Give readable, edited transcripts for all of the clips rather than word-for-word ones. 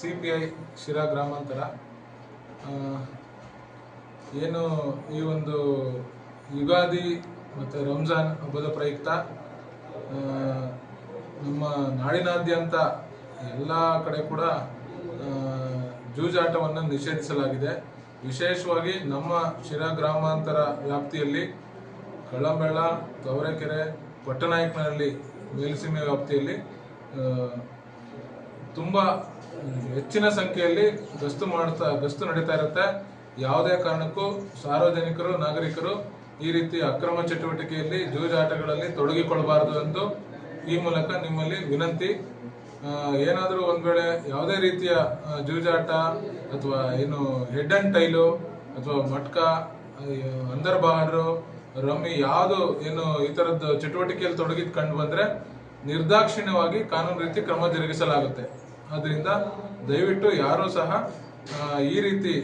CPI Sira ಗ್ರಾಮಾಂತರ ಏನು ಈ ಒಂದು ಯುಗಾದಿ ಮತ್ತು ರಂಜಾನ್ ಹಬ್ಬದ ಪ್ರಯುಕ್ತ ನಮ್ಮ ನಾಡಿನಾದ್ಯಂತ ಎಲ್ಲ ಕಡೆ ಕೂಡ ಜೂಜಾಟವನ್ನು ನಿಷೇಧಿಸಲಾಗಿದೆ. ವಿಶೇಷವಾಗಿ ನಮ್ಮ ಶಿರಾ ಗ್ರಾಮಾಂತರ ವ್ಯಾಪ್ತಿಯಲ್ಲಿ ಕಳ್ಳಂಬೆಳ, ತವರೆಕೆರೆ, ಪಟ್ಟನಾಯಕನಹಳ್ಳಿ ಮೇಲುಸೀಮೆ ವ್ಯಾಪ್ತಿಯಲ್ಲಿ ತುಂಬ ಹೆಚ್ಚಿನ ಸಂಖ್ಯೆಯಲ್ಲಿ ಗಸ್ತು ನಡೀತಾ ಇರುತ್ತೆ. ಯಾವುದೇ ಕಾರಣಕ್ಕೂ ಸಾರ್ವಜನಿಕರು, ನಾಗರಿಕರು ಈ ರೀತಿ ಅಕ್ರಮ ಚಟುವಟಿಕೆಯಲ್ಲಿ ಜೂಜಾಟಗಳಲ್ಲಿ ತೊಡಗಿಕೊಳ್ಳಬಾರದು ಎಂದು ಈ ಮೂಲಕ ನಿಮ್ಮಲ್ಲಿ ವಿನಂತಿ. ಏನಾದರೂ ಒಂದು ವೇಳೆ ಯಾವುದೇ ರೀತಿಯ ಜೂಜಾಟ ಅಥವಾ ಏನು ಹೆಡ್ ಅಂಡ್ ಟೈಲು ಅಥವಾ ಮಟ್ಕ, ಅಂದರ್ ಬಹಾರು, ರಮ್ಮಿ ಯಾವುದು ಏನು ಈ ಥರದ್ದು ಚಟುವಟಿಕೆಯಲ್ಲಿ ತೊಡಗಿದ್ ಕಂಡು ಬಂದರೆ ನಿರ್ದಾಕ್ಷಿಣ್ಯವಾಗಿ ಕಾನೂನು ರೀತಿ ಕ್ರಮ ಜರುಗಿಸಲಾಗುತ್ತೆ. ಆದ್ದರಿಂದ ದಯವಿಟ್ಟು ಯಾರೂ ಸಹ ಈ ರೀತಿ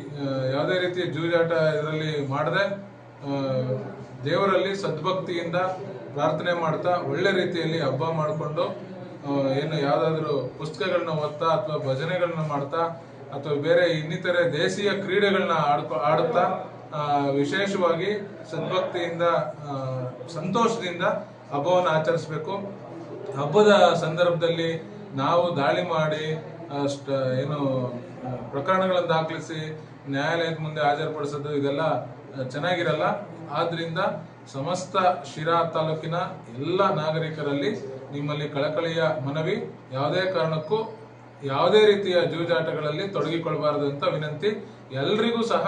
ಯಾವುದೇ ರೀತಿಯ ಜೂಜಾಟ ಇದರಲ್ಲಿ ಮಾಡದೆ ದೇವರಲ್ಲಿ ಸದ್ಭಕ್ತಿಯಿಂದ ಪ್ರಾರ್ಥನೆ ಮಾಡ್ತಾ ಒಳ್ಳೆ ರೀತಿಯಲ್ಲಿ ಹಬ್ಬ ಮಾಡಿಕೊಂಡು ಏನು ಯಾವುದಾದ್ರೂ ಪುಸ್ತಕಗಳನ್ನ ಓದ್ತಾ ಅಥವಾ ಭಜನೆಗಳನ್ನ ಮಾಡ್ತಾ ಅಥವಾ ಬೇರೆ ಇನ್ನಿತರೆ ದೇಶೀಯ ಕ್ರೀಡೆಗಳನ್ನ ಆಡುತ್ತಾ ವಿಶೇಷವಾಗಿ ಸದ್ಭಕ್ತಿಯಿಂದ ಸಂತೋಷದಿಂದ ಹಬ್ಬವನ್ನು ಆಚರಿಸಬೇಕು. ಹಬ್ಬದ ಸಂದರ್ಭದಲ್ಲಿ ನಾವು ದಾಳಿ ಮಾಡಿ ಏನು ಪ್ರಕರಣಗಳನ್ನು ದಾಖಲಿಸಿ ನ್ಯಾಯಾಲಯದ ಮುಂದೆ ಹಾಜರುಪಡಿಸೋದು ಇದೆಲ್ಲ ಚೆನ್ನಾಗಿರಲ್ಲ. ಆದ್ರಿಂದ ಸಮಸ್ತ ಶಿರಾ ತಾಲೂಕಿನ ಎಲ್ಲ ನಾಗರಿಕರಲ್ಲಿ ನಿಮ್ಮಲ್ಲಿ ಕಳಕಳಿಯ ಮನವಿ, ಯಾವುದೇ ಕಾರಣಕ್ಕೂ ಯಾವುದೇ ರೀತಿಯ ಜೂಜಾಟಗಳಲ್ಲಿ ತೊಡಗಿಕೊಳ್ಳಬಾರದು ಅಂತ ವಿನಂತಿ. ಎಲ್ರಿಗೂ ಸಹ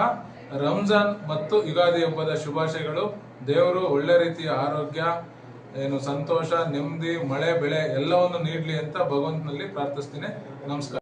ರಂಜಾನ್ ಮತ್ತು ಯುಗಾದಿ ಹಬ್ಬದ ಶುಭಾಶಯಗಳು. ದೇವರು ಒಳ್ಳೆ ರೀತಿಯ ಆರೋಗ್ಯ, ಏನು ಸಂತೋಷ, ನೆಮ್ಮದಿ, ಮಳೆ ಬೆಳೆ ಎಲ್ಲವನ್ನು ನೀಡಲಿ ಅಂತ ಭಗವಂತನಲ್ಲಿ ಪ್ರಾರ್ಥಿಸ್ತೀನಿ. ನಮಸ್ಕಾರ.